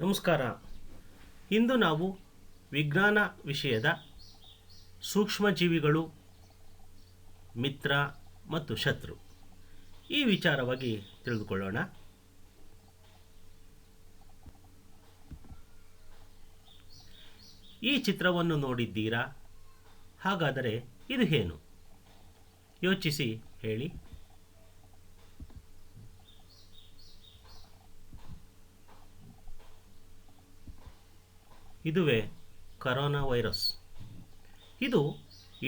ನಮಸ್ಕಾರ. ಇಂದು ನಾವು ವಿಜ್ಞಾನ ವಿಷಯದ ಸೂಕ್ಷ್ಮಜೀವಿಗಳು, ಮಿತ್ರ ಮತ್ತು ಶತ್ರು ಈ ವಿಚಾರವಾಗಿ ತಿಳಿದುಕೊಳ್ಳೋಣ. ಈ ಚಿತ್ರವನ್ನು ನೋಡಿದ್ದೀರಾ? ಹಾಗಾದರೆ ಇದು ಏನು? ಯೋಚಿಸಿ ಹೇಳಿ. ಇದುವೇ ಕರೋನಾ ವೈರಸ್. ಇದು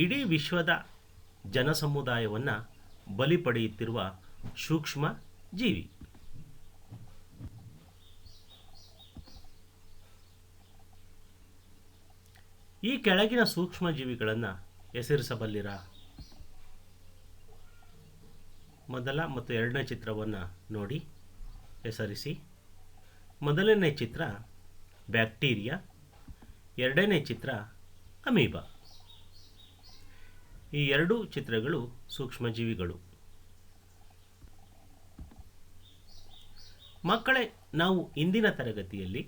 ಇಡೀ ವಿಶ್ವದ ಜನಸಮುದಾಯವನ್ನು ಬಲಿ ಪಡೆಯುತ್ತಿರುವ ಸೂಕ್ಷ್ಮ ಜೀವಿ. ಈ ಕೆಳಗಿನ ಸೂಕ್ಷ್ಮ ಜೀವಿಗಳನ್ನು ಹೆಸರಿಸಬಲ್ಲಿರಾ? ಮೊದಲ ಮತ್ತು ಎರಡನೇ ಚಿತ್ರವನ್ನು ನೋಡಿ ಹೆಸರಿಸಿ. ಮೊದಲನೇ ಚಿತ್ರ ಬ್ಯಾಕ್ಟೀರಿಯಾ, ಎರಡನೇ ಚಿತ್ರ ಅಮೀಬಾ. ಈ ಎರಡೂ ಚಿತ್ರಗಳು ಸೂಕ್ಷ್ಮಜೀವಿಗಳು. ಮಕ್ಕಳೇ, ನಾವು ಇಂದಿನ ತರಗತಿಯಲ್ಲಿ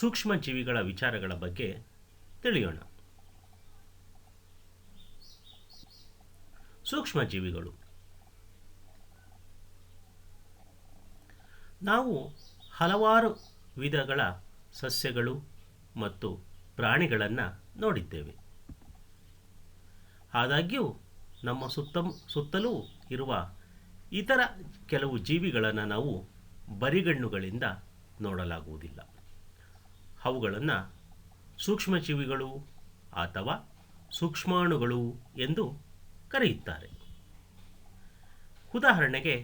ಸೂಕ್ಷ್ಮಜೀವಿಗಳ ವಿಚಾರಗಳ ಬಗ್ಗೆ ತಿಳಿಯೋಣ. ಸೂಕ್ಷ್ಮಜೀವಿಗಳು. ನಾವು ಹಲವಾರು ವಿಧಗಳ ಸಸ್ಯಗಳು ಮತ್ತು ಪ್ರಾಣಿಗಳನ್ನು ನೋಡಿದ್ದೇವೆ. ಆದಾಗ್ಯೂ ನಮ್ಮ ಸುತ್ತಲೂ ಇರುವ ಇತರ ಕೆಲವು ಜೀವಿಗಳನ್ನು ನಾವು ಬರಿಗಣ್ಣುಗಳಿಂದ ನೋಡಲಾಗುವುದಿಲ್ಲ. ಅವುಗಳನ್ನು ಸೂಕ್ಷ್ಮಜೀವಿಗಳು ಅಥವಾ ಸೂಕ್ಷ್ಮಾಣುಗಳು ಎಂದು ಕರೆಯುತ್ತಾರೆ. ಉದಾಹರಣೆಗೆ,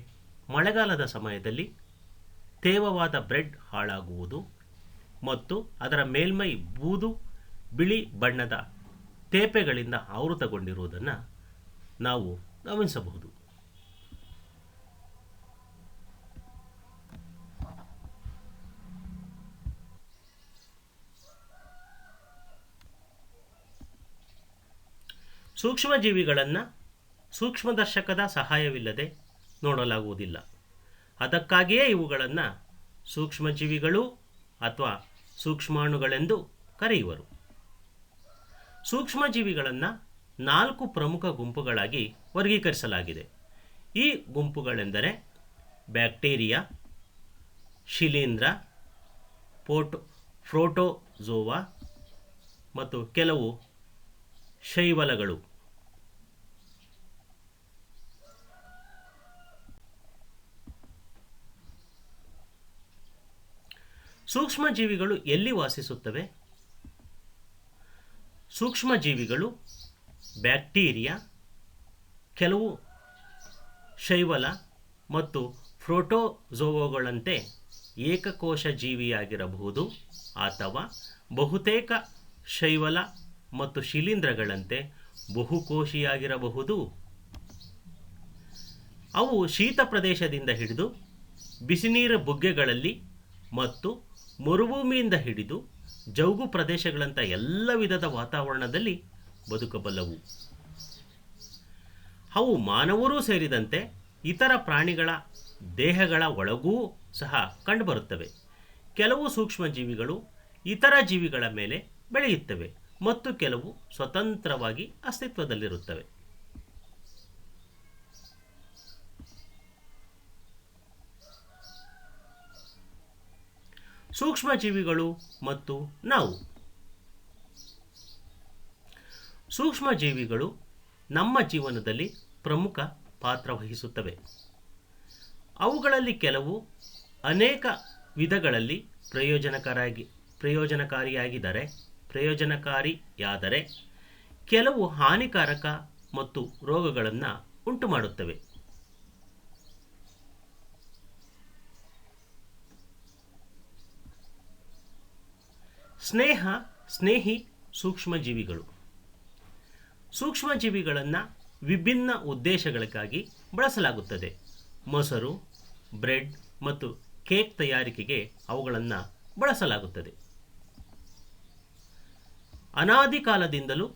ಮಳೆಗಾಲದ ಸಮಯದಲ್ಲಿ ತೇವವಾದ ಬ್ರೆಡ್ ಹಾಳಾಗುವುದು ಮತ್ತು ಅದರ ಮೇಲ್ಮೈ ಬೂದು ಬಿಳಿ ಬಣ್ಣದ ತೇಪೆಗಳಿಂದ ಆವೃತಗೊಂಡಿರುವುದನ್ನು ನಾವು ಗಮನಿಸಬಹುದು. ಸೂಕ್ಷ್ಮಜೀವಿಗಳನ್ನು ಸೂಕ್ಷ್ಮದರ್ಶಕದ ಸಹಾಯವಿಲ್ಲದೆ ನೋಡಲಾಗುವುದಿಲ್ಲ. ಅದಕ್ಕಾಗಿಯೇ ಇವುಗಳನ್ನು ಸೂಕ್ಷ್ಮಜೀವಿಗಳು ಅಥವಾ ಸೂಕ್ಷ್ಮಾಣುಗಳೆಂದು ಕರೆಯುವರು. ಸೂಕ್ಷ್ಮಜೀವಿಗಳನ್ನು 4 ಪ್ರಮುಖ ಗುಂಪುಗಳಾಗಿ ವರ್ಗೀಕರಿಸಲಾಗಿದೆ. ಈ ಗುಂಪುಗಳೆಂದರೆ ಬ್ಯಾಕ್ಟೀರಿಯಾ, ಶಿಲೀಂಧ್ರ, ಪ್ರೋಟೋಜೋವಾ ಮತ್ತು ಕೆಲವು ಶೈವಲಗಳು. ಸೂಕ್ಷ್ಮಜೀವಿಗಳು ಎಲ್ಲಿ ವಾಸಿಸುತ್ತವೆ? ಸೂಕ್ಷ್ಮಜೀವಿಗಳು ಬ್ಯಾಕ್ಟೀರಿಯಾ, ಕೆಲವು ಶೈವಲ ಮತ್ತು ಪ್ರೋಟೋಜೋವೋಗಳಂತೆ ಏಕಕೋಶ ಜೀವಿಯಾಗಿರಬಹುದು ಅಥವಾ ಬಹುತೇಕ ಶೈವಲ ಮತ್ತು ಶಿಲೀಂಧ್ರಗಳಂತೆ ಬಹುಕೋಶಿಯಾಗಿರಬಹುದು. ಅವು ಶೀತ ಪ್ರದೇಶದಿಂದ ಹಿಡಿದು ಬಿಸಿನೀರ ಬುಗ್ಗೆಗಳಲ್ಲಿ ಮತ್ತು ಮರುಭೂಮಿಯಿಂದ ಹಿಡಿದು ಜೌಗು ಪ್ರದೇಶಗಳಂಥ ಎಲ್ಲ ವಿಧದ ವಾತಾವರಣದಲ್ಲಿ ಬದುಕಬಲ್ಲವು. ಅವು ಮಾನವರೂ ಸೇರಿದಂತೆ ಇತರ ಪ್ರಾಣಿಗಳ ದೇಹಗಳ ಒಳಗೂ ಸಹ ಕಂಡುಬರುತ್ತವೆ. ಕೆಲವು ಸೂಕ್ಷ್ಮಜೀವಿಗಳು ಇತರ ಜೀವಿಗಳ ಮೇಲೆ ಬೆಳೆಯುತ್ತವೆ ಮತ್ತು ಕೆಲವು ಸ್ವತಂತ್ರವಾಗಿ ಅಸ್ತಿತ್ವದಲ್ಲಿರುತ್ತವೆ. ಸೂಕ್ಷ್ಮಜೀವಿಗಳು ಮತ್ತು ನಾವು. ಸೂಕ್ಷ್ಮಜೀವಿಗಳು ನಮ್ಮ ಜೀವನದಲ್ಲಿ ಪ್ರಮುಖ ಪಾತ್ರ ವಹಿಸುತ್ತವೆ. ಅವುಗಳಲ್ಲಿ ಕೆಲವು ಅನೇಕ ವಿಧಗಳಲ್ಲಿ ಪ್ರಯೋಜನಕಾರಿಯಾದರೆ ಕೆಲವು ಹಾನಿಕಾರಕ ಮತ್ತು ರೋಗಗಳನ್ನು ಉಂಟುಮಾಡುತ್ತವೆ. ಸ್ನೇಹಿ ಸೂಕ್ಷ್ಮಜೀವಿಗಳು. ಸೂಕ್ಷ್ಮಜೀವಿಗಳನ್ನು ವಿಭಿನ್ನ ಉದ್ದೇಶಗಳಿಗಾಗಿ ಬಳಸಲಾಗುತ್ತದೆ. ಮೊಸರು, ಬ್ರೆಡ್ ಮತ್ತು ಕೇಕ್ ತಯಾರಿಕೆಗೆ ಅವುಗಳನ್ನು ಬಳಸಲಾಗುತ್ತದೆ. ಅನಾದಿ ಕಾಲದಿಂದಲೂ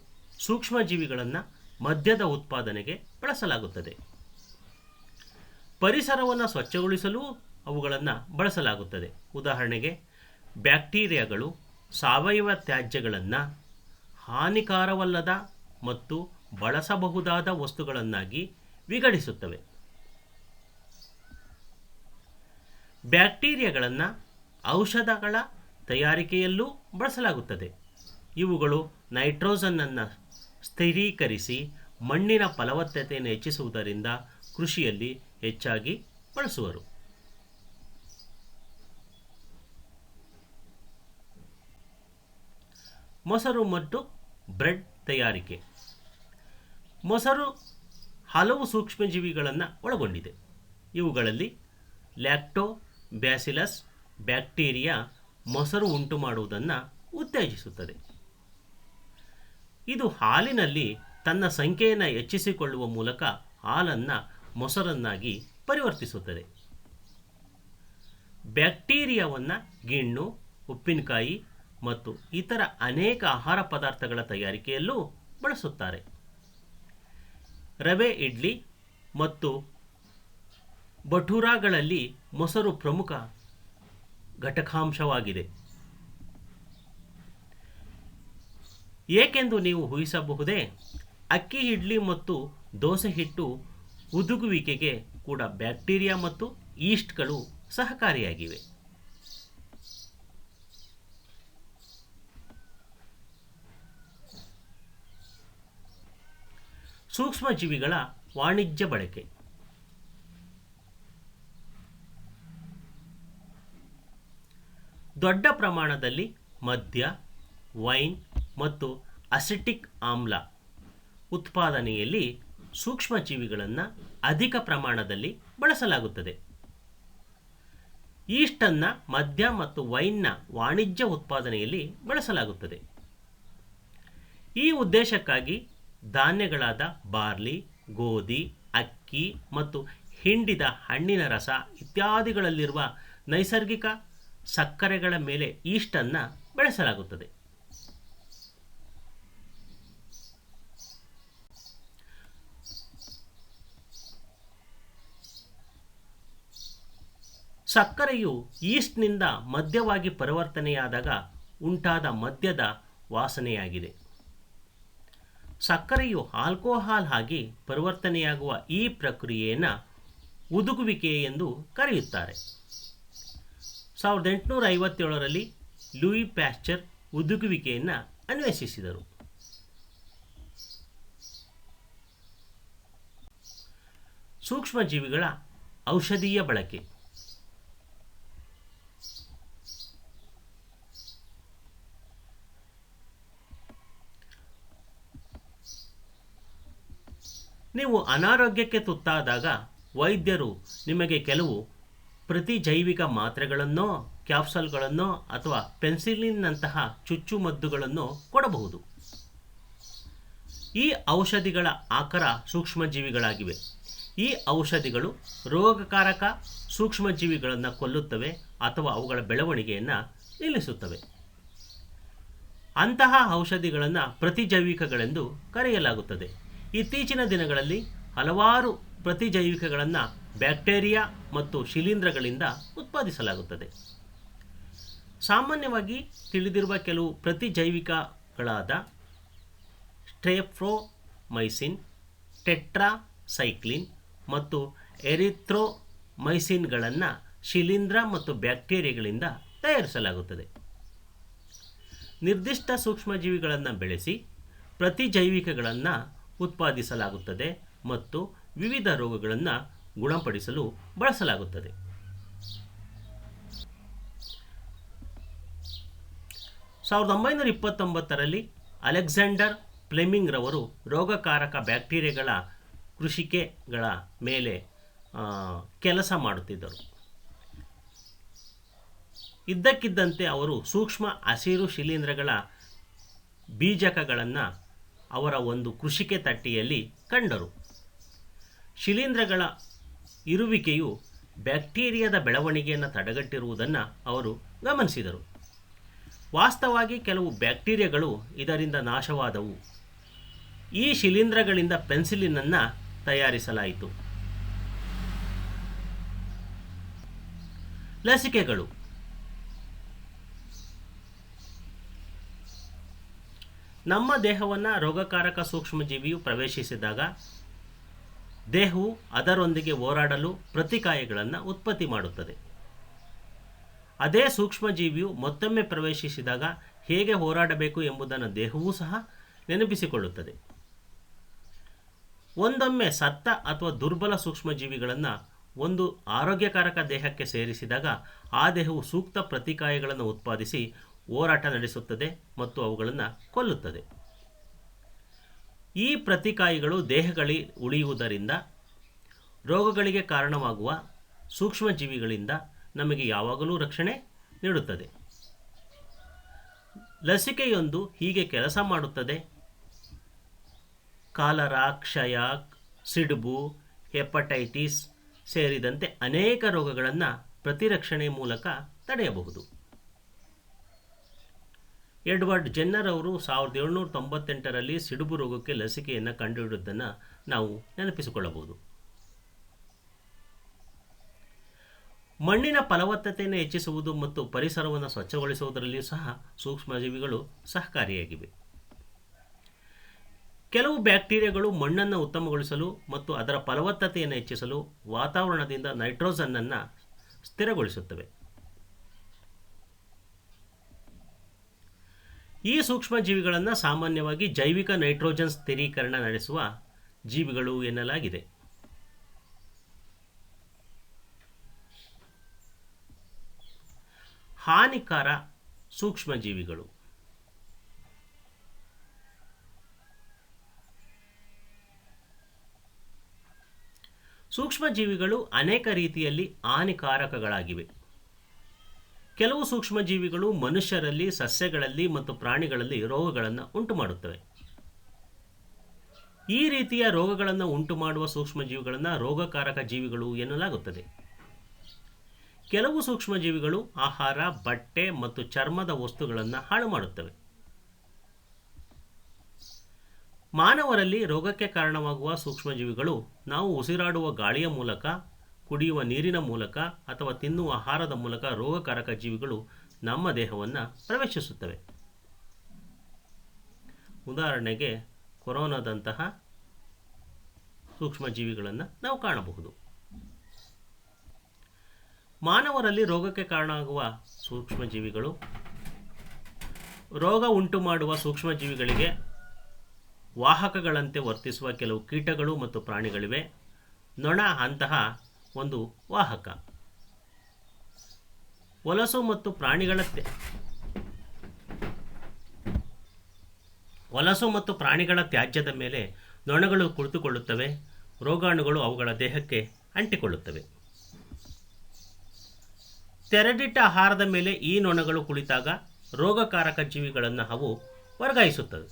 ಸೂಕ್ಷ್ಮಜೀವಿಗಳನ್ನು ಮದ್ಯದ ಉತ್ಪಾದನೆಗೆ ಬಳಸಲಾಗುತ್ತದೆ. ಪರಿಸರವನ್ನು ಸ್ವಚ್ಛಗೊಳಿಸಲು ಅವುಗಳನ್ನು ಬಳಸಲಾಗುತ್ತದೆ. ಉದಾಹರಣೆಗೆ, ಬ್ಯಾಕ್ಟೀರಿಯಾಗಳು ಸಾವಯವ ತ್ಯಾಜ್ಯಗಳನ್ನು ಹಾನಿಕಾರವಲ್ಲದ ಮತ್ತು ಬಳಸಬಹುದಾದ ವಸ್ತುಗಳನ್ನಾಗಿ ವಿಂಗಡಿಸುತ್ತವೆ. ಬ್ಯಾಕ್ಟೀರಿಯಾಗಳನ್ನು ಔಷಧಗಳ ತಯಾರಿಕೆಯಲ್ಲೂ ಬಳಸಲಾಗುತ್ತದೆ. ಇವುಗಳು ನೈಟ್ರೋಜನ್ನನ್ನು ಸ್ಥಿರೀಕರಿಸಿ ಮಣ್ಣಿನ ಫಲವತ್ತತೆಯನ್ನು ಹೆಚ್ಚಿಸುವುದರಿಂದ ಕೃಷಿಯಲ್ಲಿ ಹೆಚ್ಚಾಗಿ ಬಳಸುವರು. ಮೊಸರು ಮತ್ತು ಬ್ರೆಡ್ ತಯಾರಿಕೆ. ಮೊಸರು ಹಲವು ಸೂಕ್ಷ್ಮಜೀವಿಗಳನ್ನು ಒಳಗೊಂಡಿದೆ. ಇವುಗಳಲ್ಲಿ ಲ್ಯಾಕ್ಟೋಬ್ಯಾಸಿಲಸ್ ಬ್ಯಾಕ್ಟೀರಿಯಾ ಮೊಸರು ಉಂಟು ಮಾಡುವುದನ್ನು ಉತ್ತೇಜಿಸುತ್ತದೆ. ಇದು ಹಾಲಿನಲ್ಲಿ ತನ್ನ ಸಂಖ್ಯೆಯನ್ನು ಹೆಚ್ಚಿಸಿಕೊಳ್ಳುವ ಮೂಲಕ ಹಾಲನ್ನು ಮೊಸರನ್ನಾಗಿ ಪರಿವರ್ತಿಸುತ್ತದೆ. ಬ್ಯಾಕ್ಟೀರಿಯಾವನ್ನು ಗಿಣ್ಣು, ಉಪ್ಪಿನಕಾಯಿ ಮತ್ತು ಇತರ ಅನೇಕ ಆಹಾರ ಪದಾರ್ಥಗಳ ತಯಾರಿಕೆಯಲ್ಲೂ ಬಳಸುತ್ತಾರೆ. ರವೆ ಇಡ್ಲಿ ಮತ್ತು ಭಟೂರಾಗಳಲ್ಲಿ ಮೊಸರು ಪ್ರಮುಖ ಘಟಕಾಂಶವಾಗಿದೆ. ಏಕೆಂದು ನೀವು ಊಹಿಸಬಹುದೇ? ಅಕ್ಕಿ ಇಡ್ಲಿ ಮತ್ತು ದೋಸೆ ಹಿಟ್ಟು ಹುದುಗುವಿಕೆಗೆ ಕೂಡ ಬ್ಯಾಕ್ಟೀರಿಯಾ ಮತ್ತು ಈಸ್ಟ್ಗಳು ಸಹಕಾರಿಯಾಗಿವೆ. ಸೂಕ್ಷ್ಮಜೀವಿಗಳ ವಾಣಿಜ್ಯ ಬಳಕೆ. ದೊಡ್ಡ ಪ್ರಮಾಣದಲ್ಲಿ ಮದ್ಯ, ವೈನ್ ಮತ್ತು ಅಸಿಟಿಕ್ ಆಮ್ಲ ಉತ್ಪಾದನೆಯಲ್ಲಿ ಸೂಕ್ಷ್ಮಜೀವಿಗಳನ್ನು ಅಧಿಕ ಪ್ರಮಾಣದಲ್ಲಿ ಬಳಸಲಾಗುತ್ತದೆ. ಈಸ್ಟನ್ನು ಮದ್ಯ ಮತ್ತು ವೈನ್ನ ವಾಣಿಜ್ಯ ಉತ್ಪಾದನೆಯಲ್ಲಿ ಬಳಸಲಾಗುತ್ತದೆ. ಈ ಉದ್ದೇಶಕ್ಕಾಗಿ ಧಾನ್ಯಗಳಾದ ಬಾರ್ಲಿ, ಗೋಧಿ, ಅಕ್ಕಿ ಮತ್ತು ಹಿಂಡಿದ ಹಣ್ಣಿನ ರಸ ಇತ್ಯಾದಿಗಳಲ್ಲಿರುವ ನೈಸರ್ಗಿಕ ಸಕ್ಕರೆಗಳ ಮೇಲೆ ಈಸ್ಟನ್ನು ಬೆಳೆಸಲಾಗುತ್ತದೆ. ಸಕ್ಕರೆಯು ಈಸ್ಟ್ನಿಂದ ಮದ್ಯವಾಗಿ ಪರಿವರ್ತನೆಯಾದಾಗ ಉಂಟಾದ ಮದ್ಯದ ವಾಸನೆಯಾಗಿದೆ. ಸಕ್ಕರೆಯು ಆಲ್ಕೋಹಾಲ್ ಆಗಿ ಪರಿವರ್ತನೆಯಾಗುವ ಈ ಪ್ರಕ್ರಿಯೆಯನ್ನು ಹುದುಗುವಿಕೆ ಎಂದು ಕರೆಯುತ್ತಾರೆ. 1857ರಲ್ಲಿ ಲೂಯಿ ಪ್ಯಾಶ್ಚರ್ ಹುದುಗುವಿಕೆಯನ್ನು ಅನ್ವೇಷಿಸಿದರು. ಸೂಕ್ಷ್ಮಜೀವಿಗಳ ಔಷಧೀಯ ಬಳಕೆ. ನೀವು ಅನಾರೋಗ್ಯಕ್ಕೆ ತುತ್ತಾದಾಗ ವೈದ್ಯರು ನಿಮಗೆ ಕೆಲವು ಪ್ರತಿಜೈವಿಕ ಮಾತ್ರೆಗಳನ್ನೋ, ಕ್ಯಾಪ್ಸೂಲ್ಗಳನ್ನೋ ಅಥವಾ ಪೆನ್ಸಿಲಿನ್ನಂತಹ ಚುಚ್ಚುಮದ್ದುಗಳನ್ನು ಕೊಡಬಹುದು. ಈ ಔಷಧಿಗಳ ಆಕಾರ ಸೂಕ್ಷ್ಮಜೀವಿಗಳಾಗಿವೆ. ಈ ಔಷಧಿಗಳು ರೋಗಕಾರಕ ಸೂಕ್ಷ್ಮಜೀವಿಗಳನ್ನು ಕೊಲ್ಲುತ್ತವೆ ಅಥವಾ ಅವುಗಳ ಬೆಳವಣಿಗೆಯನ್ನು ನಿಲ್ಲಿಸುತ್ತವೆ. ಅಂತಹ ಔಷಧಿಗಳನ್ನು ಪ್ರತಿಜೈವಿಕಗಳೆಂದು ಕರೆಯಲಾಗುತ್ತದೆ. ಇತ್ತೀಚಿನ ದಿನಗಳಲ್ಲಿ ಹಲವಾರು ಪ್ರತಿಜೈವಿಕಗಳನ್ನು ಬ್ಯಾಕ್ಟೀರಿಯಾ ಮತ್ತು ಶಿಲೀಂಧ್ರಗಳಿಂದ ಉತ್ಪಾದಿಸಲಾಗುತ್ತದೆ. ಸಾಮಾನ್ಯವಾಗಿ ತಿಳಿದಿರುವ ಕೆಲವು ಪ್ರತಿಜೈವಿಕಗಳಾದ ಸ್ಟ್ರೆಪ್ಟೊಮೈಸಿನ್, ಟೆಟ್ರಾಸೈಕ್ಲಿನ್ ಮತ್ತು ಎರಿಥ್ರೊಮೈಸಿನ್ಗಳನ್ನು ಶಿಲೀಂಧ್ರ ಮತ್ತು ಬ್ಯಾಕ್ಟೀರಿಯಾಗಳಿಂದ ತಯಾರಿಸಲಾಗುತ್ತದೆ. ನಿರ್ದಿಷ್ಟ ಸೂಕ್ಷ್ಮಜೀವಿಗಳನ್ನು ಬೆಳೆಸಿ ಪ್ರತಿಜೈವಿಕಗಳನ್ನು ಉತ್ಪಾದಿಸಲಾಗುತ್ತದೆ ಮತ್ತು ವಿವಿಧ ರೋಗಗಳನ್ನು ಗುಣಪಡಿಸಲು ಬಳಸಲಾಗುತ್ತದೆ. 1929ರಲ್ಲಿ ಅಲೆಕ್ಸಾಂಡರ್ ಫ್ಲೆಮಿಂಗ್ ರವರು ರೋಗಕಾರಕ ಬ್ಯಾಕ್ಟೀರಿಯಾಗಳ ಕೃಷಿಕೆಗಳ ಮೇಲೆ ಕೆಲಸ ಮಾಡುತ್ತಿದ್ದರು. ಇದ್ದಕ್ಕಿದ್ದಂತೆ ಅವರು ಸೂಕ್ಷ್ಮ ಹಸಿರು ಶಿಲೀಂಧ್ರಗಳ ಬೀಜಕಗಳನ್ನು ಅವರ ಒಂದು ಕೃಷಿಕೆ ತಟ್ಟೆಯಲ್ಲಿ ಕಂಡರು. ಶಿಲೀಂಧ್ರಗಳ ಇರುವಿಕೆಯು ಬ್ಯಾಕ್ಟೀರಿಯಾದ ಬೆಳವಣಿಗೆಯನ್ನು ತಡೆಗಟ್ಟಿರುವುದನ್ನು ಅವರು ಗಮನಿಸಿದರು. ವಾಸ್ತವವಾಗಿ ಕೆಲವು ಬ್ಯಾಕ್ಟೀರಿಯಾಗಳು ಇದರಿಂದ ನಾಶವಾದವು. ಈ ಶಿಲೀಂಧ್ರಗಳಿಂದ ಪೆನ್ಸಿಲಿನನ್ನು ತಯಾರಿಸಲಾಯಿತು. ಲಸಿಕೆಗಳು. ನಮ್ಮ ದೇಹವನ್ನು ರೋಗಕಾರಕ ಸೂಕ್ಷ್ಮಜೀವಿಯು ಪ್ರವೇಶಿಸಿದಾಗ ದೇಹವು ಅದರೊಂದಿಗೆ ಹೋರಾಡಲು ಪ್ರತಿಕಾಯಗಳನ್ನು ಉತ್ಪತ್ತಿ ಮಾಡುತ್ತದೆ. ಅದೇ ಸೂಕ್ಷ್ಮಜೀವಿಯು ಮತ್ತೊಮ್ಮೆ ಪ್ರವೇಶಿಸಿದಾಗ ಹೇಗೆ ಹೋರಾಡಬೇಕು ಎಂಬುದನ್ನು ದೇಹವೂ ಸಹ ನೆನಪಿಸಿಕೊಳ್ಳುತ್ತದೆ. ಒಂದೊಮ್ಮೆ ಸತ್ತ ಅಥವಾ ದುರ್ಬಲ ಸೂಕ್ಷ್ಮಜೀವಿಗಳನ್ನು ಒಂದು ಆರೋಗ್ಯಕಾರಕ ದೇಹಕ್ಕೆ ಸೇರಿಸಿದಾಗ ಆ ದೇಹವು ಸೂಕ್ತ ಪ್ರತಿಕಾಯಗಳನ್ನು ಉತ್ಪಾದಿಸಿ ಹೋರಾಟ ನಡೆಸುತ್ತದೆ ಮತ್ತು ಅವುಗಳನ್ನು ಕೊಲ್ಲುತ್ತದೆ. ಈ ಪ್ರತಿಕಾಯಗಳು ದೇಹಗಳಲ್ಲಿ ಉಳಿಯುವುದರಿಂದ ರೋಗಗಳಿಗೆ ಕಾರಣವಾಗುವ ಸೂಕ್ಷ್ಮಜೀವಿಗಳಿಂದ ನಮಗೆ ಯಾವಾಗಲೂ ರಕ್ಷಣೆ ನೀಡುತ್ತದೆ. ಲಸಿಕೆಯೊಂದು ಹೀಗೆ ಕೆಲಸ ಮಾಡುತ್ತದೆ. ಕಾಲರಾ, ಕ್ಷಯ, ಸಿಡುಬು, ಹೆಪಟೈಟಿಸ್ ಸೇರಿದಂತೆ ಅನೇಕ ರೋಗಗಳನ್ನು ಪ್ರತಿರಕ್ಷಣೆ ಮೂಲಕ ತಡೆಯಬಹುದು. ಎಡ್ವರ್ಡ್ ಜೆನ್ನರ್ ಅವರು 1798ರಲ್ಲಿ ಸಿಡುಬು ರೋಗಕ್ಕೆ ಲಸಿಕೆಯನ್ನು ಕಂಡುಹಿಡಿದುದನ್ನು ನಾವು ನೆನಪಿಸಿಕೊಳ್ಳಬಹುದು. ಮಣ್ಣಿನ ಫಲವತ್ತತೆಯನ್ನು ಹೆಚ್ಚಿಸುವುದು ಮತ್ತು ಪರಿಸರವನ್ನು ಸ್ವಚ್ಛಗೊಳಿಸುವುದರಲ್ಲಿಯೂ ಸಹ ಸೂಕ್ಷ್ಮಜೀವಿಗಳು ಸಹಕಾರಿಯಾಗಿವೆ. ಕೆಲವು ಬ್ಯಾಕ್ಟೀರಿಯಾಗಳು ಮಣ್ಣನ್ನು ಉತ್ತಮಗೊಳಿಸಲು ಮತ್ತು ಅದರ ಫಲವತ್ತತೆಯನ್ನು ಹೆಚ್ಚಿಸಲು ವಾತಾವರಣದಿಂದ ನೈಟ್ರೋಜನ್ನನ್ನು ಸ್ಥಿರಗೊಳಿಸುತ್ತವೆ. ಈ ಸೂಕ್ಷ್ಮಜೀವಿಗಳನ್ನು ಸಾಮಾನ್ಯವಾಗಿ ಜೈವಿಕ ನೈಟ್ರೋಜನ್ ಸ್ಥಿರೀಕರಣ ನಡೆಸುವ ಜೀವಿಗಳು ಎನ್ನಲಾಗಿದೆ. ಹಾನಿಕಾರ ಸೂಕ್ಷ್ಮಜೀವಿಗಳು. ಸೂಕ್ಷ್ಮಜೀವಿಗಳು ಅನೇಕ ರೀತಿಯಲ್ಲಿ ಹಾನಿಕಾರಕಗಳಾಗಿವೆ. ಕೆಲವು ಸೂಕ್ಷ್ಮಜೀವಿಗಳು ಮನುಷ್ಯರಲ್ಲಿ, ಸಸ್ಯಗಳಲ್ಲಿ ಮತ್ತು ಪ್ರಾಣಿಗಳಲ್ಲಿ ರೋಗಗಳನ್ನು ಉಂಟುಮಾಡುತ್ತವೆ. ಈ ರೀತಿಯ ರೋಗಗಳನ್ನು ಉಂಟುಮಾಡುವ ಸೂಕ್ಷ್ಮಜೀವಿಗಳನ್ನು ರೋಗಕಾರಕ ಜೀವಿಗಳು ಎನ್ನಲಾಗುತ್ತದೆ. ಕೆಲವು ಸೂಕ್ಷ್ಮಜೀವಿಗಳು ಆಹಾರ, ಬಟ್ಟೆ ಮತ್ತು ಚರ್ಮದ ವಸ್ತುಗಳನ್ನು ಹಾಳು ಮಾಡುತ್ತವೆ. ಮಾನವರಲ್ಲಿ ರೋಗಕ್ಕೆ ಕಾರಣವಾಗುವ ಸೂಕ್ಷ್ಮಜೀವಿಗಳು ನಾವು ಉಸಿರಾಡುವ ಗಾಳಿಯ ಮೂಲಕ, ಕುಡಿಯುವ ನೀರಿನ ಮೂಲಕ ಅಥವಾ ತಿನ್ನುವ ಆಹಾರದ ಮೂಲಕ ರೋಗಕಾರಕ ಜೀವಿಗಳು ನಮ್ಮ ದೇಹವನ್ನು ಪ್ರವೇಶಿಸುತ್ತವೆ. ಉದಾಹರಣೆಗೆ ಕೊರೋನಾದಂತಹ ಸೂಕ್ಷ್ಮಜೀವಿಗಳನ್ನು ನಾವು ಕಾಣಬಹುದು. ಮಾನವರಲ್ಲಿ ರೋಗಕ್ಕೆ ಕಾರಣವಾಗುವ ಸೂಕ್ಷ್ಮಜೀವಿಗಳು. ರೋಗ ಉಂಟು ಮಾಡುವ ಸೂಕ್ಷ್ಮಜೀವಿಗಳಿಗೆ ವಾಹಕಗಳಂತೆ ವರ್ತಿಸುವ ಕೆಲವು ಕೀಟಗಳು ಮತ್ತು ಪ್ರಾಣಿಗಳಿವೆ. ನೊಣ ಅಂತಹ ಒಂದು ವಾಹಕ. ಹೊಲಸು ಮತ್ತು ಪ್ರಾಣಿಗಳ ತ್ಯಾಜ್ಯದ ಮೇಲೆ ನೊಣಗಳು ಕುಳಿತುಕೊಳ್ಳುತ್ತವೆ. ರೋಗಾಣುಗಳು ಅವುಗಳ ದೇಹಕ್ಕೆ ಅಂಟಿಕೊಳ್ಳುತ್ತವೆ. ತೆರೆದಿಟ್ಟ ಆಹಾರದ ಮೇಲೆ ಈ ನೊಣಗಳು ಕುಳಿತಾಗ ರೋಗಕಾರಕ ಜೀವಿಗಳನ್ನು ಅವು ವರ್ಗಾಯಿಸುತ್ತವೆ.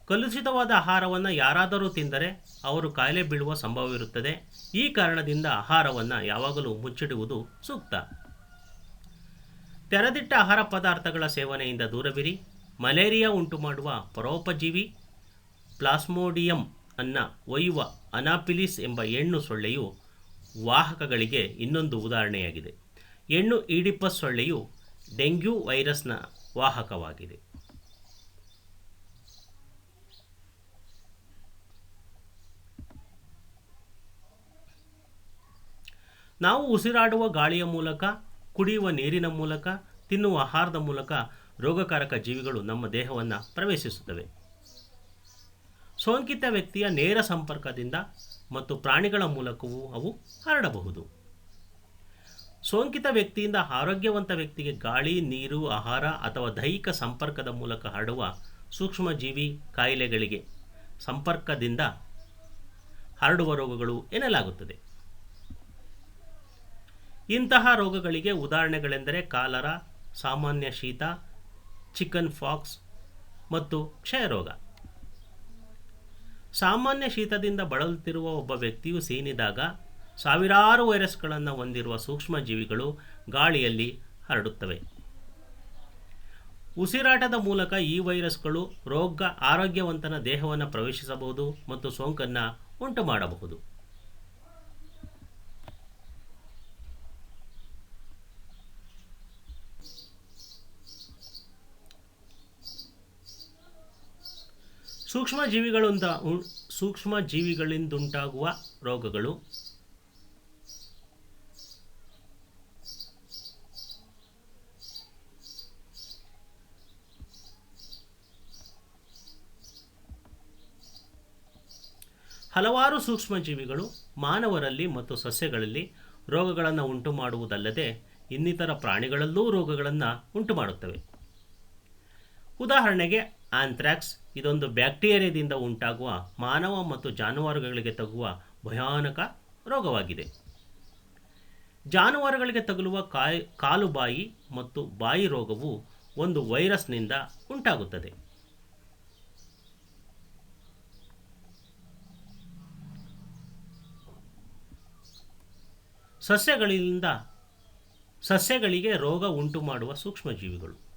ಕಲುಷಿತವಾದ ಆಹಾರವನ್ನು ಯಾರಾದರೂ ತಿಂದರೆ ಅವರು ಕಾಯಿಲೆ ಬೀಳುವ ಸಂಭವವಿರುತ್ತದೆ. ಈ ಕಾರಣದಿಂದ ಆಹಾರವನ್ನು ಯಾವಾಗಲೂ ಮುಚ್ಚಿಡುವುದು ಸೂಕ್ತ. ತೆರೆದಿಟ್ಟ ಆಹಾರ ಪದಾರ್ಥಗಳ ಸೇವನೆಯಿಂದ ದೂರವಿರಿ. ಮಲೇರಿಯಾ ಉಂಟುಮಾಡುವ ಪರೋಪಜೀವಿ ಪ್ಲಾಸ್ಮೋಡಿಯಂ ಅನ್ನು ಒಯ್ಯುವ ಅನಾಫಿಲಿಸ್ ಎಂಬ ಹೆಣ್ಣು ಸೊಳ್ಳೆಯು ವಾಹಕಗಳಿಗೆ ಇನ್ನೊಂದು ಉದಾಹರಣೆಯಾಗಿದೆ. ಹೆಣ್ಣು ಈಡಿಪಸ್ ಸೊಳ್ಳೆಯು ಡೆಂಗ್ಯೂ ವೈರಸ್ನ ವಾಹಕವಾಗಿದೆ. ನಾವು ಉಸಿರಾಡುವ ಗಾಳಿಯ ಮೂಲಕ, ಕುಡಿಯುವ ನೀರಿನ ಮೂಲಕ, ತಿನ್ನುವ ಆಹಾರದ ಮೂಲಕ ರೋಗಕಾರಕ ಜೀವಿಗಳು ನಮ್ಮ ದೇಹವನ್ನು ಪ್ರವೇಶಿಸುತ್ತವೆ. ಸೋಂಕಿತ ವ್ಯಕ್ತಿಯ ನೇರ ಸಂಪರ್ಕದಿಂದ ಮತ್ತು ಪ್ರಾಣಿಗಳ ಮೂಲಕವೂ ಅವು ಹರಡಬಹುದು. ಸೋಂಕಿತ ವ್ಯಕ್ತಿಯಿಂದ ಆರೋಗ್ಯವಂತ ವ್ಯಕ್ತಿಗೆ ಗಾಳಿ, ನೀರು, ಆಹಾರ ಅಥವಾ ದೈಹಿಕ ಸಂಪರ್ಕದ ಮೂಲಕ ಹರಡುವ ಸೂಕ್ಷ್ಮಜೀವಿ ಕಾಯಿಲೆಗಳಿಗೆ ಸಂಪರ್ಕದಿಂದ ಹರಡುವ ರೋಗಗಳು ಎನ್ನಲಾಗುತ್ತದೆ. ಇಂತಹ ರೋಗಗಳಿಗೆ ಉದಾಹರಣೆಗಳೆಂದರೆ ಕಾಲರಾ, ಸಾಮಾನ್ಯ ಶೀತ, ಚಿಕನ್ ಪಾಕ್ಸ್ ಮತ್ತು ಕ್ಷಯರೋಗ. ಸಾಮಾನ್ಯ ಶೀತದಿಂದ ಬಳಲುತ್ತಿರುವ ಒಬ್ಬ ವ್ಯಕ್ತಿಯು ಸೀನಿದಾಗ ಸಾವಿರಾರು ವೈರಸ್ಗಳನ್ನು ಹೊಂದಿರುವ ಸೂಕ್ಷ್ಮಜೀವಿಗಳು ಗಾಳಿಯಲ್ಲಿ ಹರಡುತ್ತವೆ. ಉಸಿರಾಟದ ಮೂಲಕ ಈ ವೈರಸ್ಗಳು ಆರೋಗ್ಯವಂತನ ದೇಹವನ್ನು ಪ್ರವೇಶಿಸಬಹುದು ಮತ್ತು ಸೋಂಕನ್ನು ಉಂಟು ಮಾಡಬಹುದು. ಸೂಕ್ಷ್ಮಜೀವಿಗಳಿಂದ ಸೂಕ್ಷ್ಮಜೀವಿಗಳಿಂದುಂಟಾಗುವ ರೋಗಗಳು. ಹಲವಾರು ಸೂಕ್ಷ್ಮಜೀವಿಗಳು ಮಾನವರಲ್ಲಿ ಮತ್ತು ಸಸ್ಯಗಳಲ್ಲಿ ರೋಗಗಳನ್ನು ಉಂಟು ಮಾಡುವುದಲ್ಲದೆ ಇನ್ನಿತರ ಪ್ರಾಣಿಗಳಲ್ಲೂ ರೋಗಗಳನ್ನು ಉಂಟುಮಾಡುತ್ತವೆ. ಉದಾಹರಣೆಗೆ ಆಂಥ್ರಾಕ್ಸ್. ಇದೊಂದು ಬ್ಯಾಕ್ಟೀರಿಯಾದಿಂದ ಉಂಟಾಗುವ ಮಾನವ ಮತ್ತು ಜಾನುವಾರುಗಳಿಗೆ ತಗುವ ಭಯಾನಕ ರೋಗವಾಗಿದೆ. ಜಾನುವಾರುಗಳಿಗೆ ತಗುಲುವ ಕಾಲುಬಾಯಿ ಮತ್ತು ಬಾಯಿ ರೋಗವು ಒಂದು ವೈರಸ್ನಿಂದ ಉಂಟಾಗುತ್ತದೆ. ಸಸ್ಯಗಳಿಗೆ ರೋಗ ಉಂಟು ಮಾಡುವ ಸೂಕ್ಷ್ಮಜೀವಿಗಳು.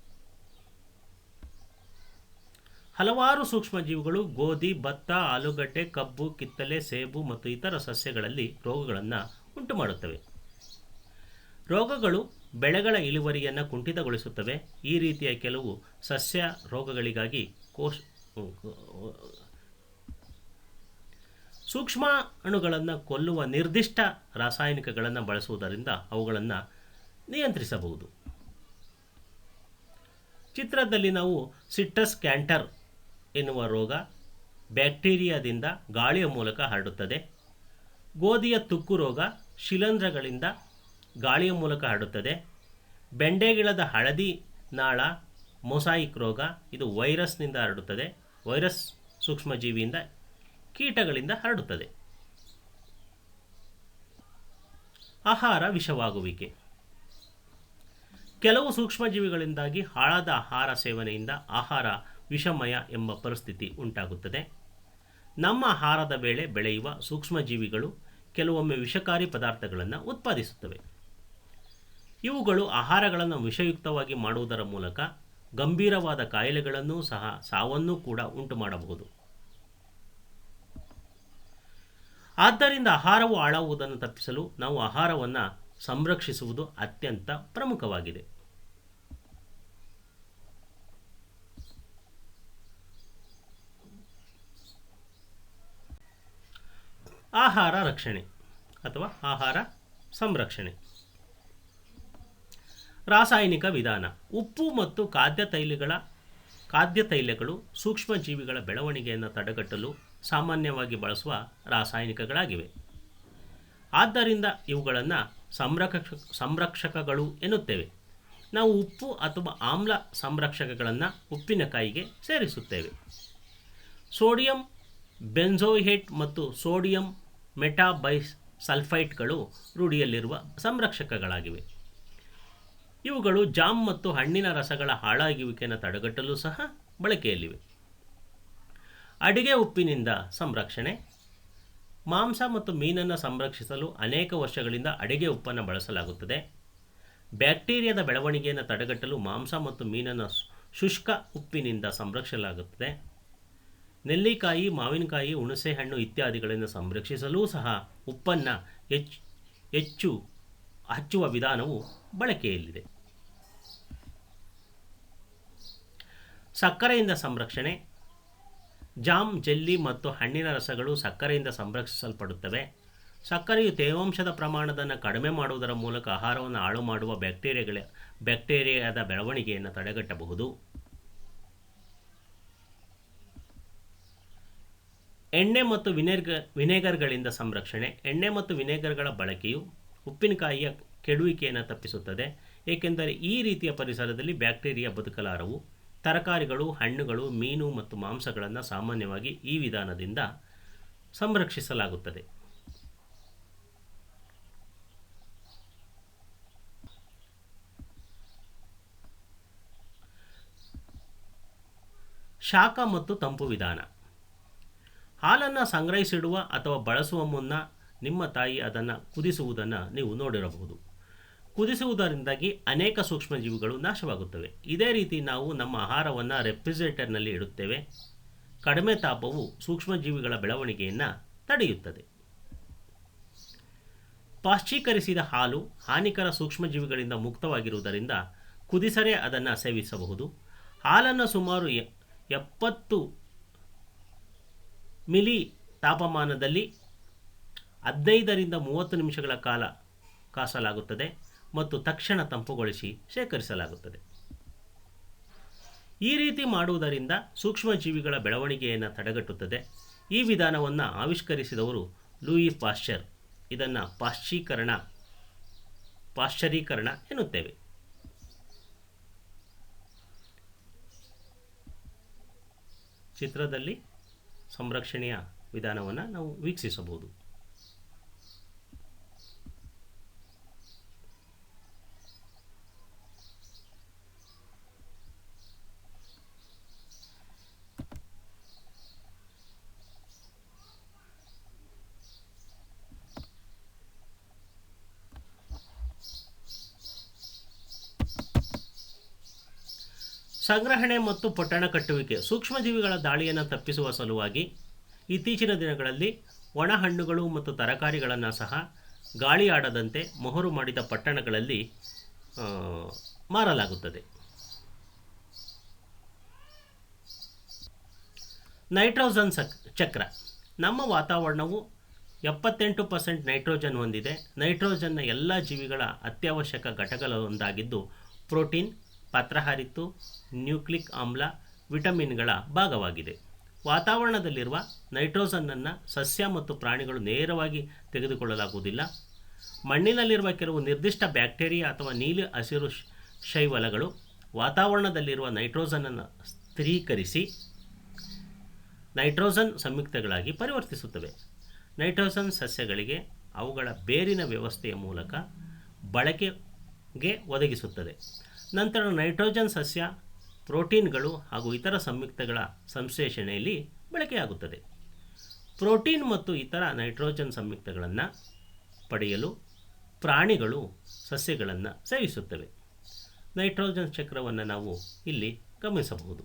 ಹಲವಾರು ಸೂಕ್ಷ್ಮಜೀವಿಗಳು ಗೋಧಿ, ಭತ್ತ, ಆಲೂಗಡ್ಡೆ, ಕಬ್ಬು, ಕಿತ್ತಳೆ, ಸೇಬು ಮತ್ತು ಇತರ ಸಸ್ಯಗಳಲ್ಲಿ ರೋಗಗಳನ್ನು ಉಂಟುಮಾಡುತ್ತವೆ. ರೋಗಗಳು ಬೆಳೆಗಳ ಇಳುವರಿಯನ್ನು ಕುಂಠಿತಗೊಳಿಸುತ್ತವೆ. ಈ ರೀತಿಯ ಕೆಲವು ಸಸ್ಯ ರೋಗಗಳಿಗಾಗಿ ಸೂಕ್ಷ್ಮ ಅಣುಗಳನ್ನು ಕೊಲ್ಲುವ ನಿರ್ದಿಷ್ಟ ರಾಸಾಯನಿಕಗಳನ್ನು ಬಳಸುವುದರಿಂದ ಅವುಗಳನ್ನು ನಿಯಂತ್ರಿಸಬಹುದು. ಚಿತ್ರದಲ್ಲಿ ನಾವು ಸಿಟ್ರಸ್ ಕ್ಯಾಂಟರ್ ಎನ್ನುವ ರೋಗ ಬ್ಯಾಕ್ಟೀರಿಯಾದಿಂದ ಗಾಳಿಯ ಮೂಲಕ ಹರಡುತ್ತದೆ. ಗೋಧಿಯ ತುಕ್ಕು ರೋಗ ಶಿಲೀಂಧ್ರಗಳಿಂದ ಗಾಳಿಯ ಮೂಲಕ ಹರಡುತ್ತದೆ. ಬೆಂಡೆಗಿಳದ ಹಳದಿ ನಾಳ ಮೊಸಾಯಿಕ್ ರೋಗ ಇದು ವೈರಸ್ನಿಂದ ಹರಡುತ್ತದೆ. ವೈರಸ್ ಸೂಕ್ಷ್ಮಜೀವಿಯಿಂದ ಕೀಟಗಳಿಂದ ಹರಡುತ್ತದೆ. ಆಹಾರ ವಿಷವಾಗುವಿಕೆ. ಕೆಲವು ಸೂಕ್ಷ್ಮಜೀವಿಗಳಿಂದಾಗಿ ಹಾಳಾದ ಆಹಾರ ಸೇವನೆಯಿಂದ ಆಹಾರ ವಿಷಮಯ ಎಂಬ ಪರಿಸ್ಥಿತಿ ಉಂಟಾಗುತ್ತದೆ. ನಮ್ಮ ಆಹಾರದ ವೇಳೆ ಬೆಳೆಯುವ ಸೂಕ್ಷ್ಮಜೀವಿಗಳು ಕೆಲವೊಮ್ಮೆ ವಿಷಕಾರಿ ಪದಾರ್ಥಗಳನ್ನು ಉತ್ಪಾದಿಸುತ್ತವೆ. ಇವುಗಳು ಆಹಾರಗಳನ್ನು ವಿಷಯುಕ್ತವಾಗಿ ಮಾಡುವುದರ ಮೂಲಕ ಗಂಭೀರವಾದ ಕಾಯಿಲೆಗಳನ್ನೂ ಸಹ ಸಾವನ್ನೂ ಕೂಡ ಉಂಟು ಮಾಡಬಹುದು. ಆದ್ದರಿಂದ ಆಹಾರವು ಹಾಳಾಗುವುದನ್ನು ತಪ್ಪಿಸಲು ನಾವು ಆಹಾರವನ್ನು ಸಂರಕ್ಷಿಸುವುದು ಅತ್ಯಂತ ಪ್ರಮುಖವಾಗಿದೆ. ಆಹಾರ ರಕ್ಷಣೆ ಅಥವಾ ಆಹಾರ ಸಂರಕ್ಷಣೆ. ರಾಸಾಯನಿಕ ವಿಧಾನ. ಉಪ್ಪು ಮತ್ತು ಖಾದ್ಯ ತೈಲಗಳು ಸೂಕ್ಷ್ಮಜೀವಿಗಳ ಬೆಳವಣಿಗೆಯನ್ನು ತಡೆಗಟ್ಟಲು ಸಾಮಾನ್ಯವಾಗಿ ಬಳಸುವ ರಾಸಾಯನಿಕಗಳಾಗಿವೆ. ಆದ್ದರಿಂದ ಇವುಗಳನ್ನು ಸಂರಕ್ಷಕಗಳು ಎನ್ನುತ್ತೇವೆ. ನಾವು ಉಪ್ಪು ಅಥವಾ ಆಮ್ಲ ಸಂರಕ್ಷಕಗಳನ್ನು ಉಪ್ಪಿನಕಾಯಿಗೆ ಸೇರಿಸುತ್ತೇವೆ. ಸೋಡಿಯಂ ಬೆಂಜೋಯೇಟ್ ಮತ್ತು ಸೋಡಿಯಂ ಮೆಟಾಬೈಸಲ್ಫೈಟ್ಗಳು ರೂಢಿಯಲ್ಲಿರುವ ಸಂರಕ್ಷಕಗಳಾಗಿವೆ. ಇವುಗಳು ಜಾಮ್ ಮತ್ತು ಹಣ್ಣಿನ ರಸಗಳ ಹಾಳಾಗುವಿಕೆಯನ್ನು ತಡೆಗಟ್ಟಲು ಸಹ ಬಳಕೆಯಲ್ಲಿವೆ. ಅಡಿಗೆ ಉಪ್ಪಿನಿಂದ ಸಂರಕ್ಷಣೆ. ಮಾಂಸ ಮತ್ತು ಮೀನನ್ನು ಸಂರಕ್ಷಿಸಲು ಅನೇಕ ವರ್ಷಗಳಿಂದ ಅಡಿಗೆ ಉಪ್ಪನ್ನು ಬಳಸಲಾಗುತ್ತದೆ. ಬ್ಯಾಕ್ಟೀರಿಯಾದ ಬೆಳವಣಿಗೆಯನ್ನು ತಡೆಗಟ್ಟಲು ಮಾಂಸ ಮತ್ತು ಮೀನನ್ನು ಶುಷ್ಕ ಉಪ್ಪಿನಿಂದ ಸಂರಕ್ಷಿಸಲಾಗುತ್ತದೆ. ನೆಲ್ಲಿಕಾಯಿ, ಮಾವಿನಕಾಯಿ, ಹುಣಸೆಹಣ್ಣು ಇತ್ಯಾದಿಗಳಿಂದ ಸಂರಕ್ಷಿಸಲೂ ಸಹ ಉಪ್ಪನ್ನು ಹಚ್ಚುವ ವಿಧಾನವು ಬಳಕೆಯಲ್ಲಿದೆ. ಸಕ್ಕರೆಯಿಂದ ಸಂರಕ್ಷಣೆ. ಜಾಮ್, ಜೆಲ್ಲಿ ಮತ್ತು ಹಣ್ಣಿನ ರಸಗಳು ಸಕ್ಕರೆಯಿಂದ ಸಂರಕ್ಷಿಸಲ್ಪಡುತ್ತವೆ. ಸಕ್ಕರೆಯು ತೇವಾಂಶದ ಪ್ರಮಾಣವನ್ನು ಕಡಿಮೆ ಮಾಡುವುದರ ಮೂಲಕ ಆಹಾರವನ್ನು ಹಾಳು ಮಾಡುವ ಬ್ಯಾಕ್ಟೀರಿಯಾದ ಬೆಳವಣಿಗೆಯನ್ನು ತಡೆಗಟ್ಟಬಹುದು. ಎಣ್ಣೆ ಮತ್ತು ವಿನೆಗರ್ಗಳಿಂದ ಸಂರಕ್ಷಣೆ. ಎಣ್ಣೆ ಮತ್ತು ವಿನೆಗರ್ಗಳ ಬಳಕೆಯು ಉಪ್ಪಿನಕಾಯಿಯ ಕೆಡುವಿಕೆಯನ್ನು ತಪ್ಪಿಸುತ್ತದೆ, ಏಕೆಂದರೆ ಈ ರೀತಿಯ ಪರಿಸರದಲ್ಲಿ ಬ್ಯಾಕ್ಟೀರಿಯಾ ಬದುಕಲಾರವು. ತರಕಾರಿಗಳು, ಹಣ್ಣುಗಳು, ಮೀನು ಮತ್ತು ಮಾಂಸಗಳನ್ನು ಸಾಮಾನ್ಯವಾಗಿ ಈ ವಿಧಾನದಿಂದ ಸಂರಕ್ಷಿಸಲಾಗುತ್ತದೆ. ಶಾಖ ಮತ್ತು ತಂಪು ವಿಧಾನ. ಹಾಲನ್ನು ಸಂಗ್ರಹಿಸಿಡುವ ಅಥವಾ ಬಳಸುವ ಮುನ್ನ ನಿಮ್ಮ ತಾಯಿ ಅದನ್ನು ಕುದಿಸುವುದನ್ನು ನೀವು ನೋಡಿರಬಹುದು. ಕುದಿಸುವುದರಿಂದಾಗಿ ಅನೇಕ ಸೂಕ್ಷ್ಮಜೀವಿಗಳು ನಾಶವಾಗುತ್ತವೆ. ಇದೇ ರೀತಿ ನಾವು ನಮ್ಮ ಆಹಾರವನ್ನು ರೆಫ್ರಿಜರೇಟರ್ನಲ್ಲಿ ಇಡುತ್ತೇವೆ. ಕಡಿಮೆ ತಾಪವು ಸೂಕ್ಷ್ಮಜೀವಿಗಳ ಬೆಳವಣಿಗೆಯನ್ನು ತಡೆಯುತ್ತದೆ. ಪಾಶ್ಚೀಕರಿಸಿದ ಹಾಲು ಹಾನಿಕರ ಸೂಕ್ಷ್ಮಜೀವಿಗಳಿಂದ ಮುಕ್ತವಾಗಿರುವುದರಿಂದ ಕುದಿಸರೆ ಅದನ್ನು ಸೇವಿಸಬಹುದು. ಹಾಲನ್ನು ಸುಮಾರು ಮಿಲಿ ತಾಪಮಾನದಲ್ಲಿ 15ರಿಂದ 30 ನಿಮಿಷಗಳ ಕಾಲ ಕಾಸಲಾಗುತ್ತದೆ ಮತ್ತು ತಕ್ಷಣ ತಂಪುಗೊಳಿಸಿ ಶೇಖರಿಸಲಾಗುತ್ತದೆ. ಈ ರೀತಿ ಮಾಡುವುದರಿಂದ ಸೂಕ್ಷ್ಮಜೀವಿಗಳ ಬೆಳವಣಿಗೆಯನ್ನು ತಡೆಗಟ್ಟುತ್ತದೆ. ಈ ವಿಧಾನವನ್ನು ಆವಿಷ್ಕರಿಸಿದವರು ಲೂಯಿ ಪಾಶ್ಚರ್. ಇದನ್ನು ಪಾಶ್ಚರೀಕರಣ ಎನ್ನುತ್ತೇವೆ. ಚಿತ್ರದಲ್ಲಿ ಸಂರಕ್ಷಣೆಯ ವಿಧಾನವನ್ನು ನಾವು ವೀಕ್ಷಿಸಬಹುದು. ಸಂಗ್ರಹಣೆ ಮತ್ತು ಪೊಟ್ಟಣ ಕಟ್ಟುವಿಕೆ. ಸೂಕ್ಷ್ಮಜೀವಿಗಳ ದಾಳಿಯನ್ನು ತಪ್ಪಿಸುವ ಸಲುವಾಗಿ ಇತ್ತೀಚಿನ ದಿನಗಳಲ್ಲಿ ಒಣ ಹಣ್ಣುಗಳು ಮತ್ತು ತರಕಾರಿಗಳನ್ನು ಸಹ ಗಾಳಿ ಆಡದಂತೆ ಮೊಹರು ಮಾಡಿದ ಪಟ್ಟಣಗಳಲ್ಲಿ ಮಾರಲಾಗುತ್ತದೆ. ನೈಟ್ರೋಜನ್ ಚಕ್ರ. ನಮ್ಮ ವಾತಾವರಣವು 78% ನೈಟ್ರೋಜನ್ ಹೊಂದಿದೆ. ನೈಟ್ರೋಜನ್ನ ಎಲ್ಲ ಜೀವಿಗಳ ಅತ್ಯವಶ್ಯಕ ಘಟಕಗಳೊಂದಾಗಿದ್ದು ಪ್ರೋಟೀನ್, ಪತ್ರಹರಿತು, ನ್ಯೂಕ್ಲಿಕ್ ಆಮ್ಲ, ವಿಟಮಿನ್ಗಳ ಭಾಗವಾಗಿದೆ. ವಾತಾವರಣದಲ್ಲಿರುವ ನೈಟ್ರೋಜನ್ನನ್ನು ಸಸ್ಯ ಮತ್ತು ಪ್ರಾಣಿಗಳು ನೇರವಾಗಿ ತೆಗೆದುಕೊಳ್ಳಲಾಗುವುದಿಲ್ಲ. ಮಣ್ಣಿನಲ್ಲಿರುವ ಕೆಲವು ನಿರ್ದಿಷ್ಟ ಬ್ಯಾಕ್ಟೀರಿಯಾ ಅಥವಾ ನೀಲಿ ಹಸಿರು ಶೈವಲಗಳು ವಾತಾವರಣದಲ್ಲಿರುವ ನೈಟ್ರೋಜನನ್ನು ಸ್ಥಿರೀಕರಿಸಿ ನೈಟ್ರೋಜನ್ ಸಂಯುಕ್ತಗಳಾಗಿ ಪರಿವರ್ತಿಸುತ್ತವೆ. ನೈಟ್ರೋಜನ್ ಸಸ್ಯಗಳಿಗೆ ಅವುಗಳ ಬೇರಿನ ವ್ಯವಸ್ಥೆಯ ಮೂಲಕ ಬಳಕೆಗೆ ಒದಗಿಸುತ್ತದೆ. ನಂತರ ನೈಟ್ರೋಜನ್ ಸಸ್ಯ ಪ್ರೋಟೀನ್ಗಳು ಹಾಗೂ ಇತರ ಸಂಯುಕ್ತಗಳ ಸಂಶ್ಲೇಷಣೆಯಲ್ಲಿ ಬಳಕೆಯಾಗುತ್ತದೆ. ಪ್ರೋಟೀನ್ ಮತ್ತು ಇತರ ನೈಟ್ರೋಜನ್ ಸಂಯುಕ್ತಗಳನ್ನು ಪಡೆಯಲು ಪ್ರಾಣಿಗಳು ಸಸ್ಯಗಳನ್ನು ಸೇವಿಸುತ್ತವೆ. ನೈಟ್ರೋಜನ್ ಚಕ್ರವನ್ನು ನಾವು ಇಲ್ಲಿ ಗಮನಿಸಬಹುದು.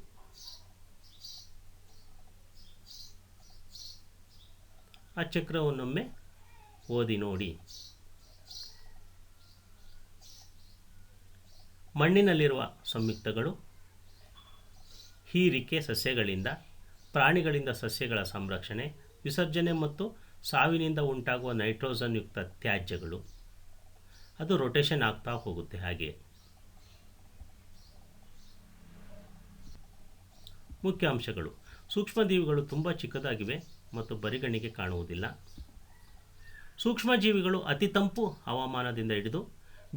ಆ ಚಕ್ರವನ್ನೊಮ್ಮೆ ಓದಿ ನೋಡಿ. ಮಣ್ಣಿನಲ್ಲಿರುವ ಸಂಯುಕ್ತಗಳು, ಹೀರಿಕೆ ಸಸ್ಯಗಳಿಂದ, ಪ್ರಾಣಿಗಳಿಂದ ಸಸ್ಯಗಳ ಸಂರಕ್ಷಣೆ, ವಿಸರ್ಜನೆ ಮತ್ತು ಸಾವಿನಿಂದ ಉಂಟಾಗುವ ನೈಟ್ರೋಜನ್ ಯುಕ್ತ ತ್ಯಾಜ್ಯಗಳು. ಅದು ರೊಟೇಷನ್ ಆಗ್ತಾ ಹೋಗುತ್ತೆ. ಹಾಗೆ ಮುಖ್ಯ ಅಂಶಗಳು. ಸೂಕ್ಷ್ಮಜೀವಿಗಳು ತುಂಬ ಚಿಕ್ಕದಾಗಿವೆ ಮತ್ತು ಬರಿಗಣ್ಣಿಗೆ ಕಾಣುವುದಿಲ್ಲ. ಸೂಕ್ಷ್ಮಜೀವಿಗಳು ಅತಿ ತಂಪು ಹವಾಮಾನದಿಂದ ಹಿಡಿದು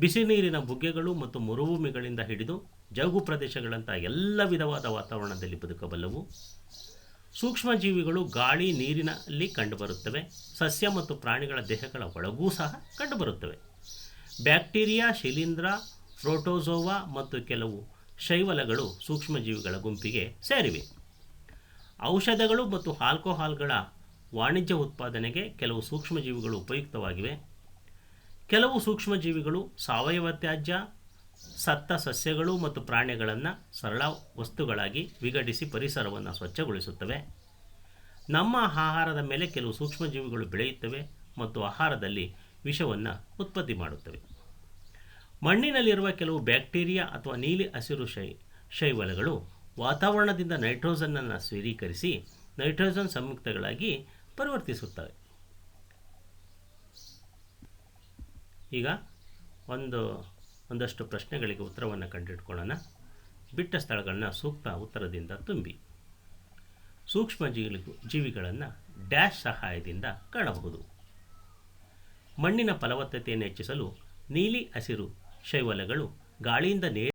ಬಿಸಿ ನೀರಿನ ಬುಗ್ಗೆಗಳು ಮತ್ತು ಮರುಭೂಮಿಗಳಿಂದ ಹಿಡಿದು ಜೌಗು ಪ್ರದೇಶಗಳಂಥ ಎಲ್ಲ ವಿಧವಾದ ವಾತಾವರಣದಲ್ಲಿ ಬದುಕಬಲ್ಲವು. ಸೂಕ್ಷ್ಮಜೀವಿಗಳು ಗಾಳಿ, ನೀರಿನಲ್ಲಿ ಕಂಡುಬರುತ್ತವೆ. ಸಸ್ಯ ಮತ್ತು ಪ್ರಾಣಿಗಳ ದೇಹಗಳ ಒಳಗೂ ಸಹ ಕಂಡುಬರುತ್ತವೆ. ಬ್ಯಾಕ್ಟೀರಿಯಾ, ಶಿಲೀಂಧ್ರ, ಪ್ರೋಟೋಜೋವಾ ಮತ್ತು ಕೆಲವು ಶೈವಲಗಳು ಸೂಕ್ಷ್ಮಜೀವಿಗಳ ಗುಂಪಿಗೆ ಸೇರಿವೆ. ಔಷಧಗಳು ಮತ್ತು ಆಲ್ಕೋಹಾಲ್ಗಳ ವಾಣಿಜ್ಯ ಉತ್ಪಾದನೆಗೆ ಕೆಲವು ಸೂಕ್ಷ್ಮಜೀವಿಗಳು ಉಪಯುಕ್ತವಾಗಿವೆ. ಕೆಲವು ಸೂಕ್ಷ್ಮಜೀವಿಗಳು ಸಾವಯವ ತ್ಯಾಜ್ಯ, ಸತ್ತ ಸಸ್ಯಗಳು ಮತ್ತು ಪ್ರಾಣಿಗಳನ್ನು ಸರಳ ವಸ್ತುಗಳಾಗಿ ವಿಘಟಿಸಿ ಪರಿಸರವನ್ನು ಸ್ವಚ್ಛಗೊಳಿಸುತ್ತವೆ. ನಮ್ಮ ಆಹಾರದ ಮೇಲೆ ಕೆಲವು ಸೂಕ್ಷ್ಮಜೀವಿಗಳು ಬೆಳೆಯುತ್ತವೆ ಮತ್ತು ಆಹಾರದಲ್ಲಿ ವಿಷವನ್ನು ಉತ್ಪತ್ತಿ ಮಾಡುತ್ತವೆ. ಮಣ್ಣಿನಲ್ಲಿರುವ ಕೆಲವು ಬ್ಯಾಕ್ಟೀರಿಯಾ ಅಥವಾ ನೀಲಿ ಹಸಿರು ಶೈವಲಗಳು ವಾತಾವರಣದಿಂದ ನೈಟ್ರೋಜನ್ನನ್ನು ಸ್ವೀಕರಿಸಿ ನೈಟ್ರೋಜನ್ ಸಂಯುಕ್ತಗಳಾಗಿ ಪರಿವರ್ತಿಸುತ್ತವೆ. ಈಗ ಒಂದಷ್ಟು ಪ್ರಶ್ನೆಗಳಿಗೆ ಉತ್ತರವನ್ನು ಕಂಡುಹಿಡ್ಕೊಳ್ಳೋಣ. ಬಿಟ್ಟ ಸ್ಥಳಗಳನ್ನ ಸೂಕ್ತ ಉತ್ತರದಿಂದ ತುಂಬಿ. ಜೀವಿಗಳನ್ನು ಡ್ಯಾಶ್ ಸಹಾಯದಿಂದ ಕಾಣಬಹುದು. ಮಣ್ಣಿನ ಫಲವತ್ತತೆಯನ್ನು ಹೆಚ್ಚಿಸಲು ನೀಲಿ ಹಸಿರು ಶೈವಲಗಳು ಗಾಳಿಯಿಂದ ನೇರ